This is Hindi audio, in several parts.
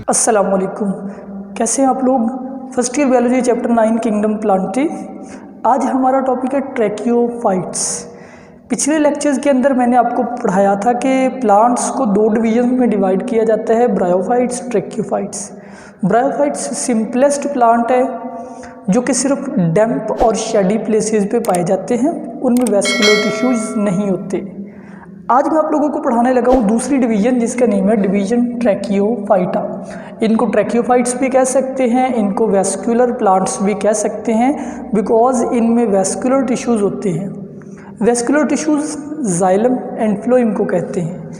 अस्सलामुअलैकुम। कैसे हैं आप लोग। First year biology chapter 9 kingdom Plantae. आज हमारा टॉपिक है ट्रैकियोफाइट्स। पिछले लेक्चर्स के अंदर मैंने आपको पढ़ाया था कि प्लांट्स को दो डिवीजन में डिवाइड किया जाता है, ब्रायोफाइट्स, ट्रैकियोफाइट्स। ब्रायोफाइट्स सिंपलेस्ट प्लांट है जो कि सिर्फ डैम्प और शेडी प्लेसेस पे पाए जाते हैं, उनमें वैस्कुलर टिश्यूज नहीं होते। आज मैं आप लोगों को पढ़ाने लगा हूँ दूसरी डिवीजन जिसका नेम है डिवीजन ट्रैकियोफाइटा। इनको ट्रैकियोफाइट्स भी कह सकते हैं, इनको वैस्कुलर प्लांट्स भी कह सकते हैं, बिकॉज इनमें वैस्कुलर टिश्यूज़ होते हैं। Vascular tissues xylem and phloem को कहते हैं।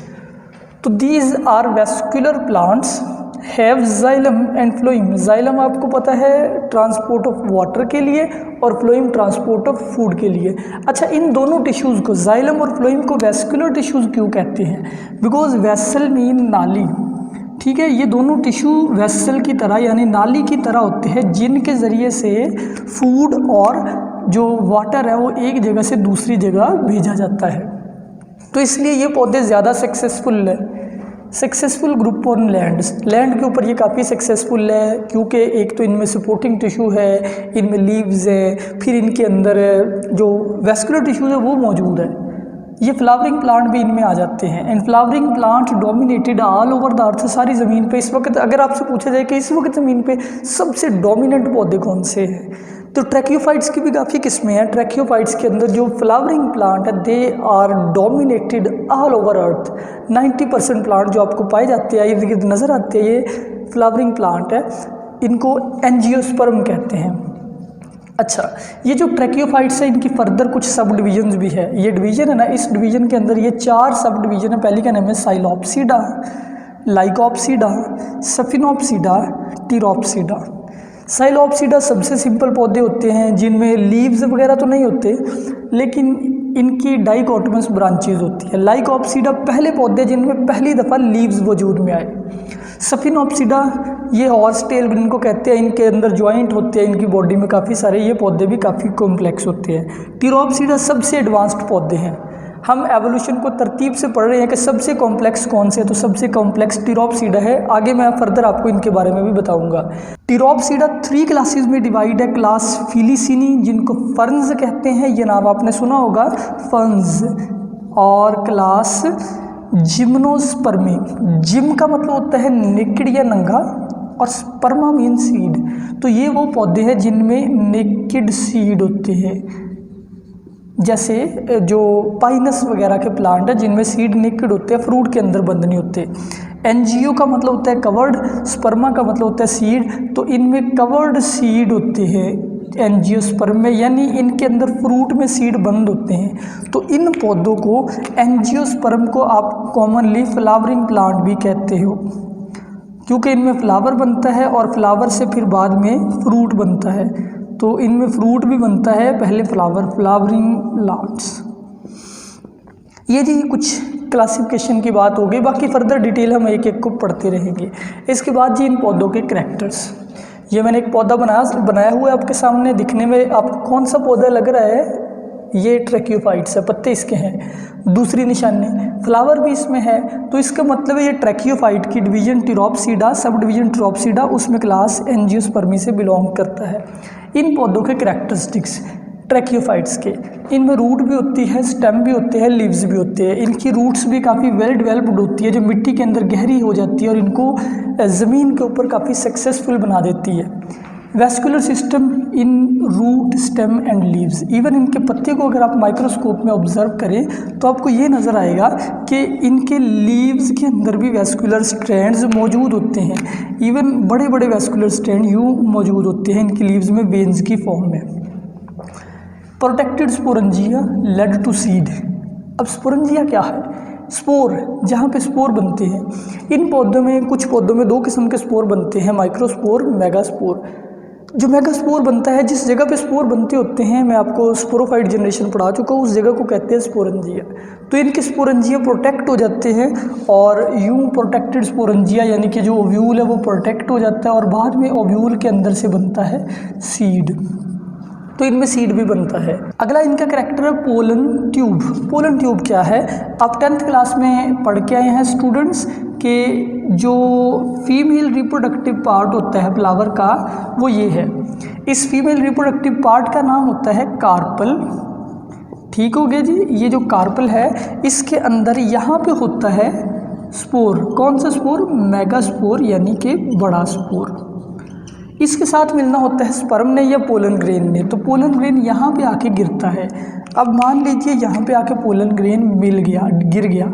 तो these are vascular plants have xylem and phloem. Xylem आपको पता है ट्रांसपोर्ट ऑफ वाटर के लिए और फ्लोएम ट्रांसपोर्ट ऑफ फूड के लिए। अच्छा, इन दोनों टिश्यूज़ को, जाइलम और फ्लोएम को वैस्कुलर टिश्यूज़ क्यों कहते हैं? बिकॉज वेसल मीन नाली, ठीक है। ये दोनों टिश्यू वेसल की तरह यानी नाली की तरह होते हैं जिनके ज़रिए से फूड और जो वाटर है वो एक जगह से दूसरी जगह भेजा जाता है। तो इसलिए ये पौधे ज़्यादा सक्सेसफुल है। सक्सेसफुल ग्रुप ऑन लैंड के ऊपर ये काफ़ी सक्सेसफुल है क्योंकि एक तो इनमें सपोर्टिंग टिश्यू है, इनमें लीव्स है, फिर इनके अंदर जो वैस्कुलर टिश्यूज है वो मौजूद है। ये फ्लावरिंग प्लांट भी इनमें आ जाते हैं। And flowering plant dominated all over the earth. सारी ज़मीन पे इस वक्त अगर आपसे पूछा जाए कि इस वक्त ज़मीन पे सबसे डोमिनेंट पौधे कौन से हैं, तो ट्रैकियोफाइट्स की भी काफ़ी किस्में हैं। ट्रैकियोफाइट्स के अंदर जो फ्लावरिंग प्लांट है they are dominated all over earth. 90% plant जो आपको पाए जाते हैं, इर्द गिर्द नज़र आते हैं, ये फ्लावरिंग प्लांट है। इनको एंजियोस्पर्म कहते हैं। अच्छा, ये जो ट्रैकियोफाइट्स है इनकी फर्दर कुछ सब डिवीजन्स भी है। ये डिवीजन है ना, इस डिवीजन के अंदर ये 4 सब डिवीजन है। पहली का नाम है साइलोप्सिडा, लाइकोप्सिडा, सफिनोप्सिडा, टीरोप्सिडा। साइलोप्सिडा सबसे सिंपल पौधे होते हैं जिनमें लीव्स वगैरह तो नहीं होते, लेकिन इनकी डाइकोटमस ब्रांचेज होती है। लाइकोप्सिडा पहले पौधे जिनमें पहली दफ़ा लीव्स वजूद में आए। सफिनोप्सिडा ये हॉर्स टेल इनको कहते हैं, इनके अंदर जॉइंट होते हैं, इनकी बॉडी में काफ़ी सारे, ये पौधे भी काफ़ी कॉम्प्लेक्स होते हैं। टीरोप्सिडा सबसे एडवांस्ड पौधे हैं। हम एवोल्यूशन को तरतीब से पढ़ रहे हैं कि सबसे कॉम्प्लेक्स कौन से, तो सबसे कॉम्प्लेक्स टीरोप्सिडा है। आगे मैं फर्दर आपको इनके बारे में भी बताऊंगा। टीरोप्सिडा 3 क्लासेस में डिवाइड है। क्लास फिलिसिनी जिनको फर्न्स कहते हैं, ये नाम आपने सुना होगा, फर्न्स, और क्लास जिम्नोस्पर्मी। जिम का मतलब होता है नेकेड या नंगा, और स्पर्मा मीन सीड। तो ये वो पौधे हैं जिनमें नेकेड सीड होते हैं, जैसे जो पाइनस वगैरह के प्लांट है जिनमें सीड नेकेड होते हैं, फ्रूट के अंदर बंद नहीं होते। एनजीओ का मतलब होता है कवर्ड, स्पर्मा का मतलब होता है सीड। तो इनमें कवर्ड सीड होते हैं एंजियोस्पर्म में, यानी इनके अंदर फ्रूट में सीड बंद होते हैं। तो इन पौधों को, एंजियोस्पर्म को आप कॉमनली फ्लावरिंग प्लांट भी कहते हो क्योंकि इनमें फ्लावर बनता है और फ्लावर से फिर बाद में फ्रूट बनता है। तो इनमें फ्रूट भी बनता है, पहले फ्लावर, फ्लावरिंग प्लांट्स। ये जी कुछ क्लासिफिकेशन की बात हो गई, बाकी फर्दर डिटेल हम एक एक को पढ़ते रहेंगे। इसके बाद जी इन पौधों के करैक्टर्स। ये मैंने एक पौधा बनाया हुआ है आपके सामने। दिखने में आपको कौन सा पौधा लग रहा है? ये ट्रैकियोफाइट्स है, पत्ते इसके हैं। दूसरी निशानी फ्लावर भी इसमें है, तो इसका मतलब है ये ट्रैकियोफाइट की डिवीजन टीरोप्सिडा, सब डिवीजन टीरोप्सिडा, उसमें क्लास एंजियोस्पर्मी से बिलोंग करता है। इन पौधों के करैक्टरिस्टिक्स ट्रैकियोफाइट्स के, इनमें रूट भी होती है, स्टेम भी होते हैं, लीव्स भी होते हैं। इनकी रूट्स भी काफ़ी वेल डेवलप्ड होती है जो मिट्टी के अंदर गहरी हो जाती है और इनको ज़मीन के ऊपर काफ़ी सक्सेसफुल बना देती है। Vascular system in root, stem and leaves. Even इनके पत्ते को अगर आप माइक्रोस्कोप में ऑब्जर्व करें तो आपको ये नज़र आएगा कि इनके लीव्स के अंदर भी वैस्कुलर स्ट्रैंड्स मौजूद होते हैं। इवन बड़े बड़े वैस्कुलर स्ट्रैंड यूँ मौजूद होते हैं इनके लीव्स में वेन्स की फॉर्म में। Protected sporangia led to seed. अब स्पोरेंजिया क्या है? स्पोर, जहाँ पे स्पोर बनते हैं। इन पौधों में, कुछ पौधों में 2 किस्म के स्पोर बनते हैं, माइक्रोस्पोर, मेगास्पोर। जो मेगास्पोर बनता है, जिस जगह पे स्पोर बनते होते हैं, मैं आपको स्पोरोफाइट जनरेशन पढ़ा चुका हूँ, उस जगह को कहते हैं स्पोरेंजिया। तो इनके स्पोरेंजिया प्रोटेक्ट हो जाते हैं और यूं प्रोटेक्टेड स्पोरेंजिया यानी कि जो ओव्यूल है वो प्रोटेक्ट हो जाता है और बाद में ओव्यूल के अंदर से बनता है सीड। तो इनमें सीड भी बनता है। अगला इनका करैक्टर है पोलन ट्यूब। पोलन ट्यूब क्या है? आप 10th क्लास में पढ़ के आए हैं स्टूडेंट्स कि जो फीमेल रिप्रोडक्टिव पार्ट होता है फ्लावर का वो ये है। इस फीमेल रिप्रोडक्टिव पार्ट का नाम होता है कार्पल। ठीक हो गया जी। ये जो कार्पल है इसके अंदर यहाँ पे होता है स्पोर। कौन सा स्पोर? मेगास्पोर, यानी कि बड़ा स्पोर। इसके साथ मिलना होता है स्पर्म ने या पोलन ग्रेन ने। तो पोलन ग्रेन यहाँ पे आके गिरता है। अब मान लीजिए यहाँ पे आके पोलन ग्रेन मिल गया, गिर गया।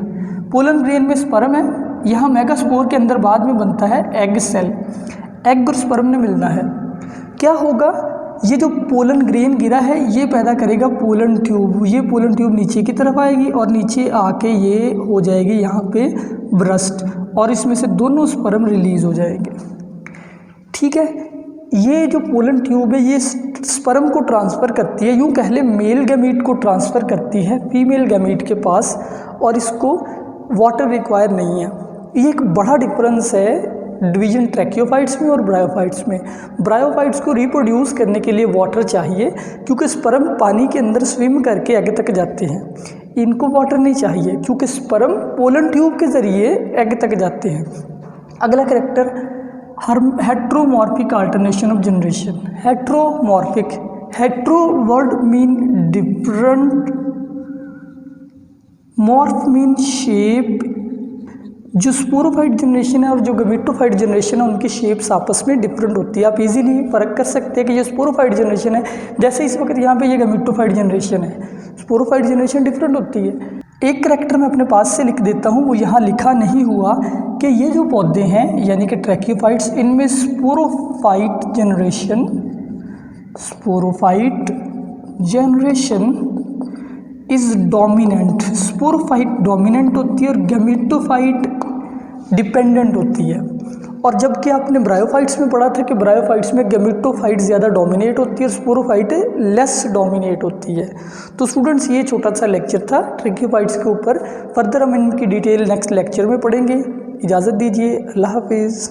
पोलन ग्रेन में स्पर्म है, यहाँ मेगास्पोर के अंदर बाद में बनता है एग सेल। एग और स्पर्म ने मिलना है। क्या होगा? ये जो पोलन ग्रेन गिरा है ये पैदा करेगा पोलन ट्यूब। ये पोलन ट्यूब नीचे की तरफ आएगी और नीचे आके ये हो जाएगी यहाँ पे ब्रस्ट, और इसमें से दोनों स्पर्म रिलीज हो जाएंगे। ठीक है। ये जो पोलन ट्यूब है ये स्पर्म को ट्रांसफ़र करती है, यूँ कह ले मेल गैमीट को ट्रांसफ़र करती है फीमेल गैमीट के पास, और इसको वाटर रिक्वायर नहीं है। ये एक बड़ा डिफरेंस है डिवीजन ट्रैकियोफाइट्स में और ब्रायोफाइट्स में। ब्रायोफाइट्स को रिप्रोड्यूस करने के लिए वाटर चाहिए, क्योंकि स्पर्म पानी के अंदर स्विम करके एग तक जाते हैं। इनको वाटर नहीं चाहिए क्योंकि स्पर्म पोलन ट्यूब के ज़रिए एग तक जाते हैं। अगला character heteromorphic alternation of generation. Heteromorphic, hetero word mean different, morph mean shape. जो स्पोरोफाइट जनरेशन है और जो गमीटोफाइट जनरेशन है उनकी शेप्स आपस में डिफरेंट होती है। आप इजीली फर्क कर सकते हैं कि ये स्पोरोफाइट जनरेशन है, जैसे इस वक्त यहाँ पे ये गमीटोफाइट जनरेशन है। स्पोरोफाइट जनरेशन डिफरेंट होती है। एक करैक्टर मैं अपने पास से लिख देता हूँ, वो यहाँ लिखा नहीं हुआ कि ये जो पौधे हैं यानी कि ट्रैकियोफाइट्स, इनमें sporophyte generation is dominant. Sporophyte dominant होती है और गमीटोफाइट डिपेंडेंट होती है। और जबकि आपने ब्रायोफाइट्स में पढ़ा था कि ब्रायोफाइट्स में गमीटोफाइट ज़्यादा डोमिनेट होती है और स्पोरोफाइट लेस डोमिनेट होती है। तो स्टूडेंट्स ये छोटा सा लेक्चर था ट्रैकियोफाइट्स के ऊपर। फर्दर हम इनकी डिटेल नेक्स्ट लेक्चर में पढ़ेंगे। इजाज़त दीजिए, अल्लाह हाफिज़।